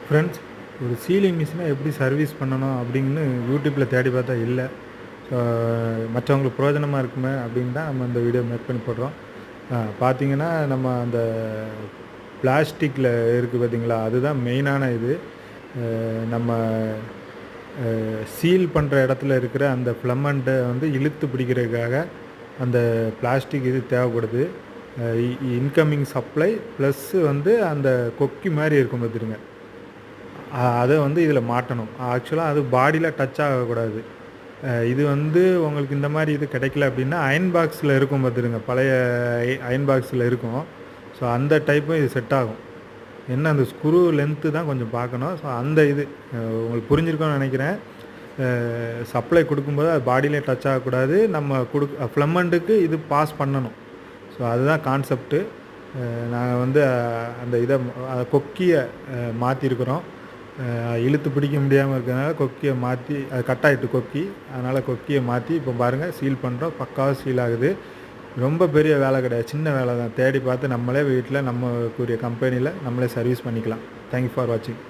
Friends, ஒரு ceiling மிஷினை எப்படி சர்வீஸ் பண்ணணும் அப்படின்னு யூடியூப்பில் தேடி பார்த்தா இல்லை. ஸோ மற்றவங்களுக்கு பிரயோஜனமாக இருக்குமே அப்படின்னு தான் நம்ம இந்த வீடியோ மேக் பண்ணி போடுறோம். பார்த்தீங்கன்னா நம்ம அந்த பிளாஸ்டிக்கில் இருக்குது பார்த்தீங்களா, அதுதான் மெயினான இது. நம்ம சீல் பண்ணுற இடத்துல இருக்கிற அந்த ஃப்ளம்மண்ட்டை வந்து இழுத்து பிடிக்கிறதுக்காக அந்த பிளாஸ்டிக் இது தேவைப்படுது. இன்கமிங் சப்ளை ப்ளஸ்ஸு வந்து அந்த கொக்கி மாதிரி இருக்கும் பார்த்துருங்க, அதை வந்து இதில் மாட்டணும். ஆக்சுவலாக அது பாடியில் டச் ஆகக்கூடாது. இது வந்து உங்களுக்கு இந்த மாதிரி இது கிடைக்கல அப்படின்னா அயன் பாக்ஸில் இருக்கும் பார்த்துருங்க, பழைய அயன் பாக்ஸில் இருக்கும். ஸோ அந்த டைப்பும் இது செட் ஆகும். என்ன அந்த ஸ்க்ரூ லென்த்து தான் கொஞ்சம் பார்க்கணும். ஸோ அந்த இது உங்களுக்கு புரிஞ்சிருக்கோன்னு நினைக்கிறேன். சப்ளை கொடுக்கும்போது அது பாடியிலே டச் ஆகக்கூடாது. நம்ம ஃப்ளம்மண்ட்டுக்கு இது பாஸ் பண்ணணும். ஸோ அதுதான் கான்செப்ட்டு. நாங்கள் வந்து அந்த இதை கொக்கியை மாற்றிருக்கிறோம். இழுத்து பிடிக்க முடியாமல் இருக்கிறதுனால கொக்கியை மாற்றி, அது கட் ஆகிட்டு கொக்கி, அதனால் கொக்கியை மாற்றி இப்போ பாருங்கள் சீல் பண்ணுறோம். பக்காவாக சீல் ஆகுது. ரொம்ப பெரிய வேலை கிடையாது, சின்ன வேலை தான். தேடி பார்த்து நம்மளே வீட்டில் நம்மக்குரிய கம்பெனியில் நம்மளே சர்வீஸ் பண்ணிக்கலாம். தேங்க்யூ ஃபார் வாட்சிங்.